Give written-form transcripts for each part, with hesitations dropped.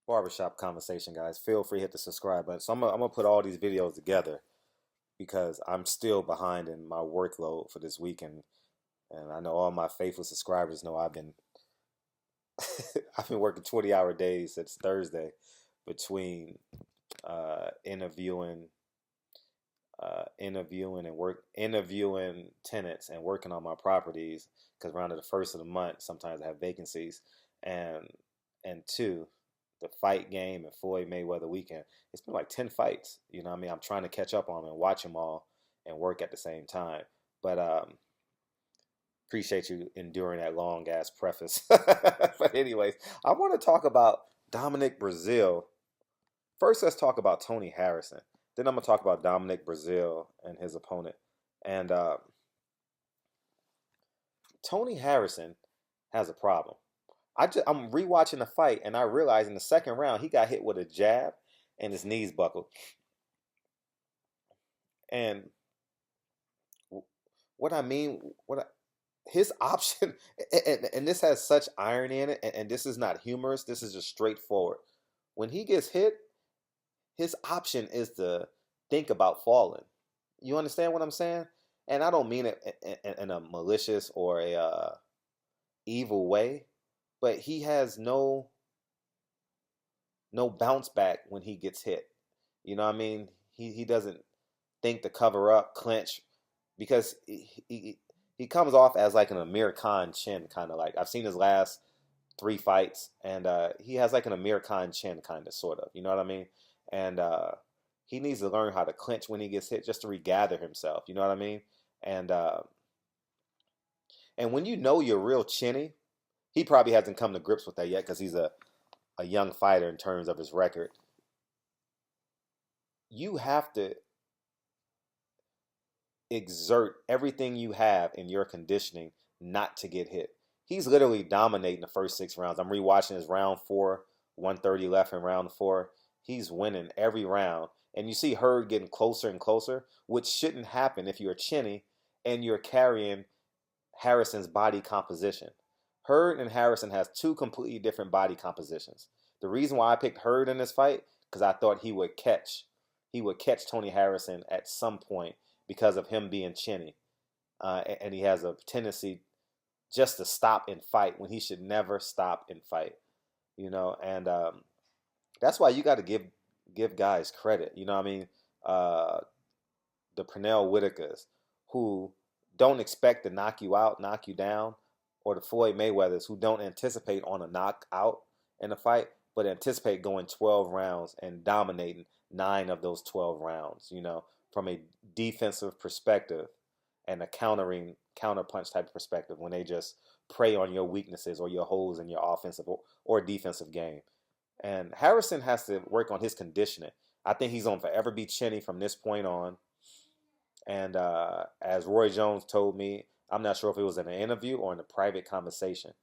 Barbershop conversation, guys. Feel free to hit the subscribe button. So I'm gonna put all these videos together because I'm still behind in my workload for this weekend, and I know all my faithful subscribers know I've been I've been working 20-hour days since Thursday between interviewing interviewing tenants and working on my properties because around the first of the month sometimes I have vacancies, and two, the fight game and Floyd Mayweather weekend. It's been like 10 fights. You know what I mean? I'm trying to catch up on them and watch them all and work at the same time. But appreciate you enduring that long ass preface. But anyways, I want to talk about Dominic Breazeale. First, let's talk about Tony Harrison. Then I'm gonna talk about Dominic Breazeale and his opponent. And Tony Harrison has a problem. I'm rewatching the fight and I realized in the second round he got hit with a jab and his knees buckled. And what I mean, his option, and this has such irony in it, and this is not humorous. This is just straightforward. When he gets hit, his option is to think about falling. You understand what I'm saying? And I don't mean it in a malicious or a evil way, but he has no bounce back when he gets hit. You know what I mean? He doesn't think to cover up, clinch, because he comes off as like an Amir Khan chin, kind of like. I've seen his last 3 fights, and he has like an Amir Khan chin, kind of, sort of. You know what I mean? And he needs to learn how to clinch when he gets hit, just to regather himself. You know what I mean? And when you know you're real chinny, he probably hasn't come to grips with that yet because he's a young fighter in terms of his record. You have to exert everything you have in your conditioning not to get hit. He's literally dominating the first 6 rounds. I'm rewatching his round 4, 130 left in round 4. He's winning every round. And you see Hurd getting closer and closer, which shouldn't happen if you're chinny and you're carrying Harrison's body composition. Hurd and Harrison has two completely different body compositions. The reason why I picked Hurd in this fight, because I thought he would catch Tony Harrison at some point because of him being chinny. And he has a tendency just to stop and fight when he should never stop and fight. You know, and that's why you got to give guys credit. You know what I mean? The Pernell Whitakers, who don't expect to knock you out, knock you down, or the Floyd Mayweathers, who don't anticipate on a knockout in a fight, but anticipate going 12 rounds and dominating 9 of those 12 rounds, you know, from a defensive perspective and a counterpunch type of perspective, when they just prey on your weaknesses or your holes in your offensive or defensive game. And Harrison has to work on his conditioning. I think he's going to forever be chinny from this point on. And as Roy Jones told me, I'm not sure if it was in an interview or in a private conversation,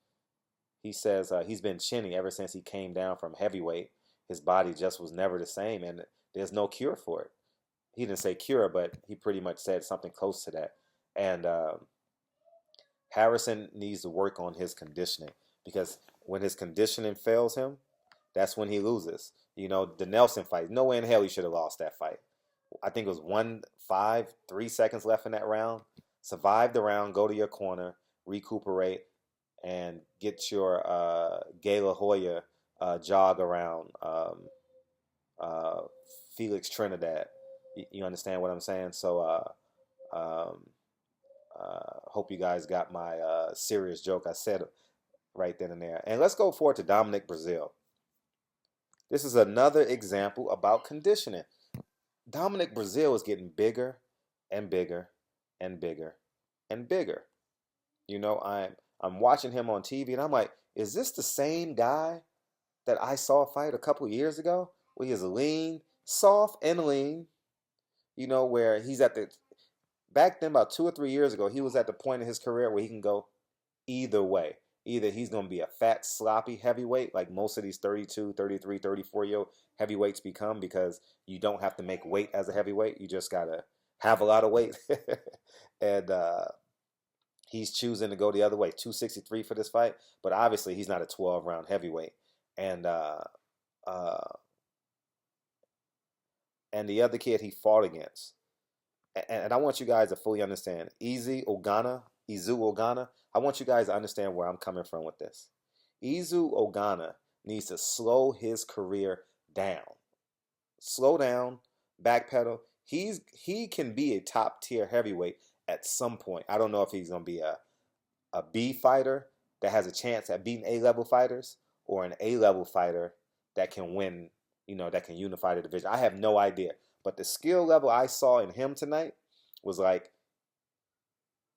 he says he's been chinny ever since he came down from heavyweight. His body just was never the same, and there's no cure for it. He didn't say cure, but he pretty much said something close to that. And Harrison needs to work on his conditioning, because when his conditioning fails him, that's when he loses. You know, the Nelson fight, no way in hell he should have lost that fight. I think it was 1-5, 3 seconds left in that round. Survive the round, go to your corner, recuperate, and get your Gala Hoya jog around Felix Trinidad. You understand what I'm saying? So hope you guys got my serious joke I said right then and there. And let's go forward to Dominic Breazeale. This is another example about conditioning. Dominic Breazeale is getting bigger and bigger and bigger and bigger. You know, I'm watching him on TV and I'm like, is this the same guy that I saw fight a couple years ago? Where he is lean, soft and lean. You know, where he's at the back then, about 2 or 3 years ago, he was at the point in his career where he can go either way. Either he's going to be a fat, sloppy heavyweight, like most of these 32, 33, 34-year-old heavyweights become, because you don't have to make weight as a heavyweight. You just got to have a lot of weight. And he's choosing to go the other way, 263 for this fight. But obviously, he's not a 12-round heavyweight. And uh, and the other kid he fought against. And I want you guys to fully understand. Izu Ogana. I want you guys to understand where I'm coming from with this. Izu Ogana needs to slow his career down. Slow down, backpedal. He can be a top tier heavyweight at some point. I don't know if he's gonna be a B fighter that has a chance at beating A level fighters, or an A level fighter that can win, that can unify the division. I have no idea. But the skill level I saw in him tonight was like,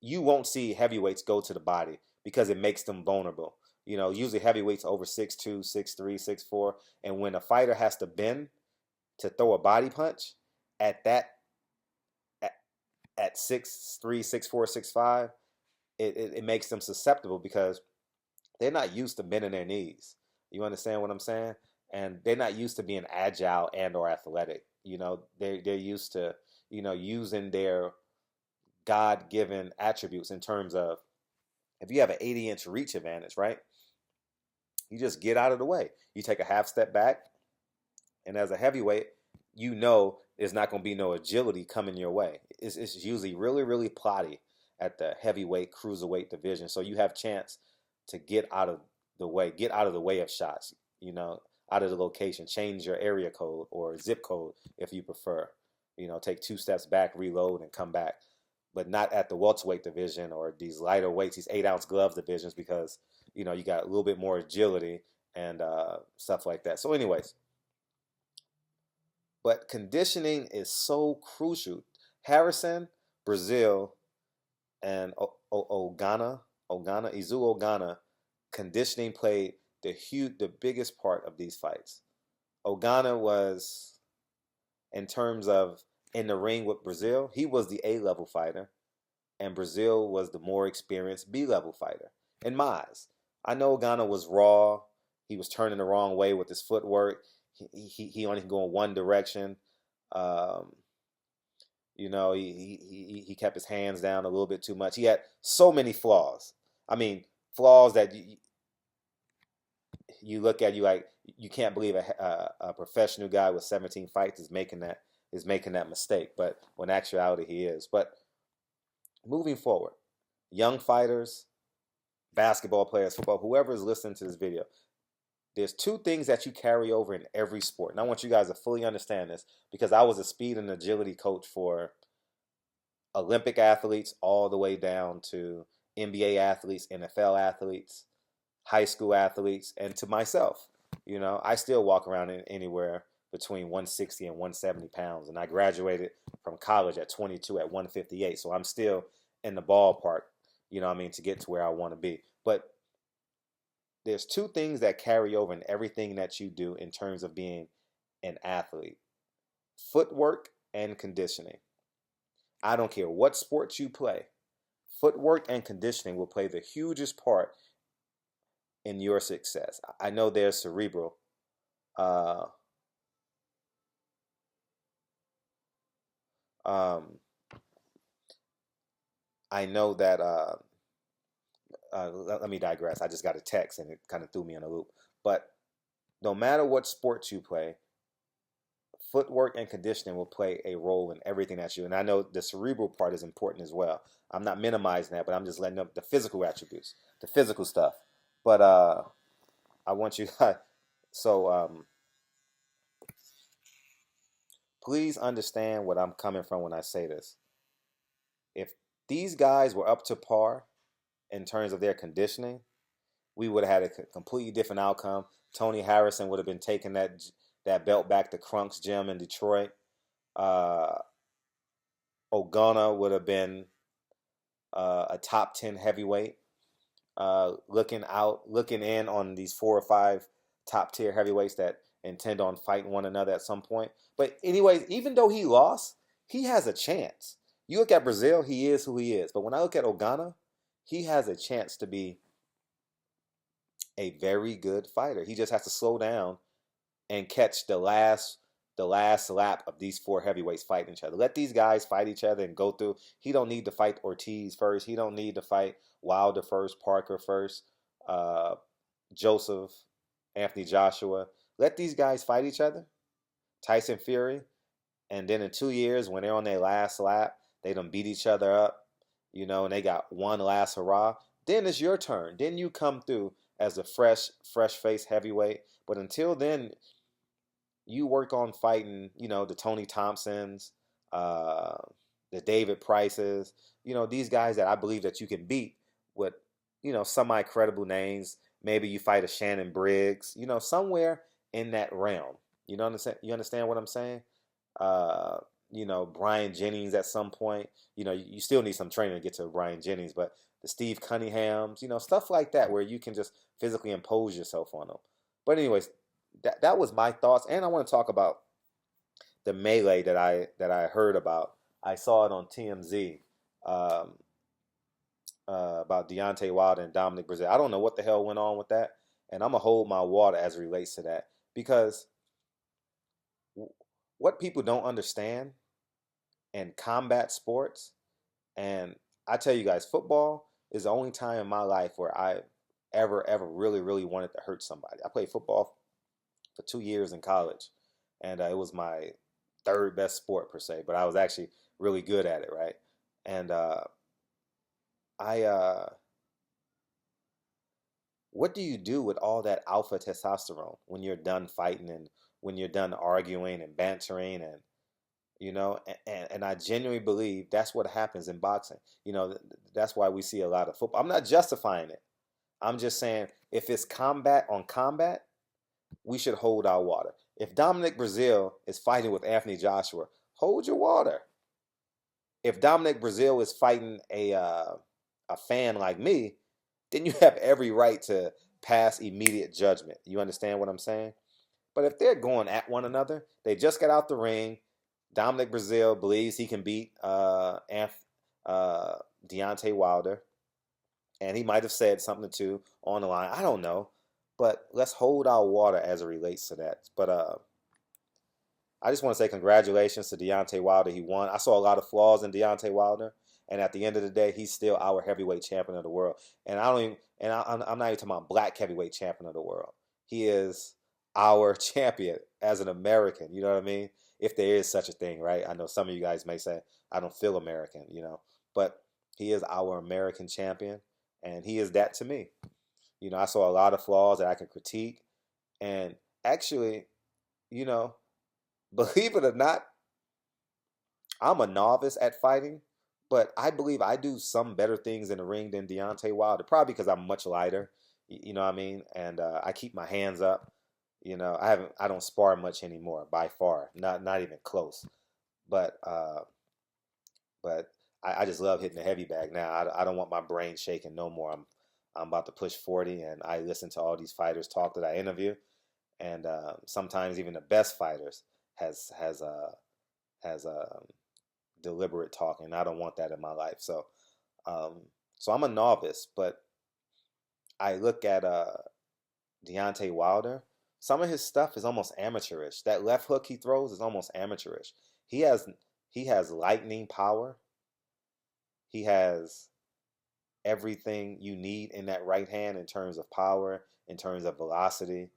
you won't see heavyweights go to the body because it makes them vulnerable. Usually heavyweights over 6'2", 6'3", 6'4", and when a fighter has to bend to throw a body punch at that at 6'3", 6'4", 6'5", it makes them susceptible because they're not used to bending their knees. You understand what I'm saying? And they're not used to being agile and or athletic. They're used to, using their God-given attributes in terms of, if you have an 80-inch reach advantage, right? You just get out of the way. You take a half step back, and as a heavyweight, there's not going to be no agility coming your way. It's usually really, really plotty at the heavyweight, cruiserweight division. So you have chance to get out of the way of shots, out of the location, change your area code or zip code if you prefer. Take 2 steps back, reload, and come back. But not at the welterweight division or these lighter weights, these 8-ounce gloves divisions, because, you got a little bit more agility and stuff like that. So anyways, but conditioning is so crucial. Harrison, Breazeale, and Izu Ogana, conditioning played the biggest part of these fights. Ogana was, in terms of in the ring with Breazeale, he was the A-level fighter, and Breazeale was the more experienced B-level fighter, in my eyes. I know Ogana was raw. He was turning the wrong way with his footwork. He only can go in one direction. He kept his hands down a little bit too much. He had so many flaws. I mean, flaws that you look at, you can't believe a professional guy with 17 fights is making that mistake. But in actuality, he is. But moving forward, young fighters, basketball players, football, whoever is listening to this video, there's 2 things that you carry over in every sport. And I want you guys to fully understand this, because I was a speed and agility coach for Olympic athletes all the way down to NBA athletes, NFL athletes, high school athletes, and to myself. I still walk around anywhere between 160 and 170 pounds. And I graduated from college at 22 at 158. So I'm still in the ballpark, to get to where I want to be. But there's 2 things that carry over in everything that you do in terms of being an athlete: footwork and conditioning. I don't care what sport you play, footwork and conditioning will play the hugest part in your success. I know there's cerebral. I know that. Let me digress. I just got a text and it kind of threw me in a loop. But no matter what sports you play, footwork and conditioning will play a role in everything that you. And I know the cerebral part is important as well. I'm not minimizing that, but I'm just letting up the physical attributes, the physical stuff. But I want you guys. So please understand what I'm coming from when I say this. If these guys were up to par in terms of their conditioning, we would have had a completely different outcome. Tony Harrison would have been taking that belt back to Crunk's gym in Detroit. Ogana would have been a top 10 heavyweight. Looking in on these 4 or 5 top tier heavyweights that intend on fighting one another at some point. But anyways, even though he lost, he has a chance. You look at Breazeale, he is who he is. But when I look at Ogana, he has a chance to be a very good fighter. He just has to slow down and catch the last lap of these 4 heavyweights fighting each other. Let these guys fight each other and go through. He don't need to fight Ortiz first. He don't need to fight Wilder first, Parker first, Joseph, Anthony Joshua. Let these guys fight each other, Tyson Fury, and then in 2 years when they're on their last lap, they done beat each other up, and they got one last hurrah. Then it's your turn. Then you come through as a fresh face heavyweight. But until then, you work on fighting, the Tony Thompsons, uh, the David Prices, these guys that I believe that you can beat with, semi-credible names. Maybe you fight a Shannon Briggs, somewhere in that realm. You understand what I'm saying? Uh, Brian Jennings at some point. You still need some training to get to Brian Jennings, but the Steve Cunninghams, stuff like that where you can just physically impose yourself on them. But anyways, that was my thoughts, and I want to talk about the melee that I heard about. I saw it on TMZ, um, about Deontay Wilder and Dominic Breazeale. I don't know what the hell went on with that, and I'm gonna hold my water as it relates to that, because what people don't understand in combat sports, and I tell you guys, football is the only time in my life where I ever really wanted to hurt somebody. I played football for 2 years in college, and it was my third best sport per se, but I was actually really good at it, right? And I what do you do with all that alpha testosterone when you're done fighting and when you're done arguing and bantering, and and I genuinely believe that's what happens in boxing. That's why we see a lot of football. I'm not justifying it. I'm just saying, if it's combat on combat, we should hold our water. If Dominic Breazeale is fighting with Anthony Joshua, hold your water. If Dominic Breazeale is fighting a fan like me, then you have every right to pass immediate judgment. You understand what I'm saying? But if they're going at one another, they just got out the ring. Dominic Breazeale believes he can beat Deontay Wilder, and he might have said something too on the line. I don't know, but let's hold our water as it relates to that. But I just want to say congratulations to Deontay Wilder. He won. I saw a lot of flaws in Deontay Wilder, and at the end of the day, he's still our heavyweight champion of the world. And I don't even, and I'm not even talking about black heavyweight champion of the world. He is our champion as an American. You know what I mean? If there is such a thing, right? I know some of you guys may say I don't feel American, but he is our American champion, and he is that to me. I saw a lot of flaws that I can critique, and actually, you know, believe it or not, I'm a novice at fighting, but I believe I do some better things in the ring than Deontay Wilder. Probably because I'm much lighter, you know what I mean? And I keep my hands up. I don't spar much anymore, by far, not even close. But but I just love hitting the heavy bag now. I don't want my brain shaking no more. I'm about to push 40, and I listen to all these fighters talk that I interview, and sometimes even the best fighters has deliberate talking. I don't want that in my life. So I'm a novice, but I look at Deontay Wilder. Some of his stuff is almost amateurish. That left hook he throws is almost amateurish. He has lightning power. He has everything you need in that right hand in terms of power, in terms of velocity.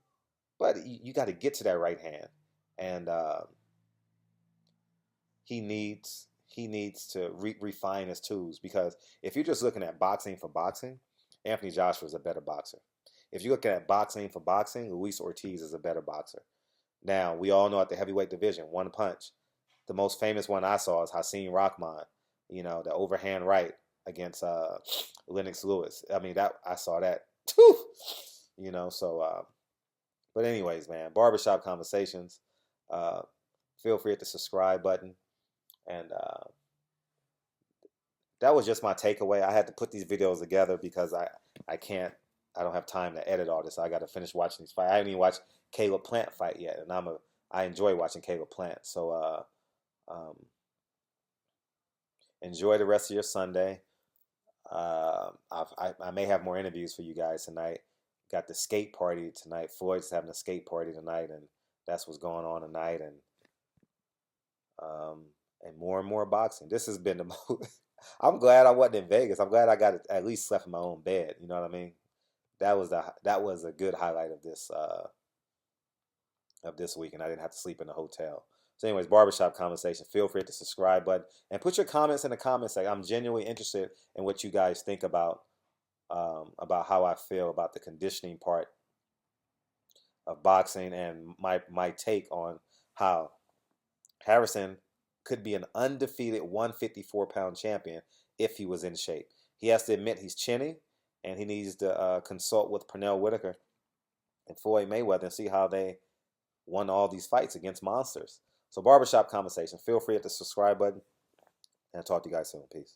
But you got to get to that right hand, and he needs to refine his tools, because if you're just looking at boxing for boxing, Anthony Joshua is a better boxer. If you're looking at boxing for boxing, Luis Ortiz is a better boxer. Now, we all know at the heavyweight division, one punch. The most famous one I saw is Hasim Rahman, the overhand right against Lennox Lewis. I mean, that I saw that. So, but anyways, man, Barbershop Conversations. Feel free to hit the subscribe button. And that was just my takeaway. I had to put these videos together because I don't have time to edit all this. So I got to finish watching these fights. I haven't even watched Caleb Plant fight yet, and I enjoy watching Caleb Plant. So enjoy the rest of your Sunday. I may have more interviews for you guys tonight. Got the skate party tonight. Floyd's having a skate party tonight, and that's what's going on tonight. And more and more boxing. This has been the most. I'm glad I wasn't in Vegas. I'm glad I got at least slept in my own bed. You know what I mean? That was a good highlight of this of this week, and I didn't have to sleep in the hotel. So, anyways, barbershop conversation. Feel free to subscribe button and put your comments in the comments section. I'm genuinely interested in what you guys think about how I feel about the conditioning part of boxing and my take on how Harrison could be an undefeated 154-pound champion if he was in shape. He has to admit he's chinny, and he needs to consult with Pernell Whitaker and Floyd Mayweather and see how they won all these fights against monsters. So barbershop conversation. Feel free to hit the subscribe button, and I'll talk to you guys soon. Peace.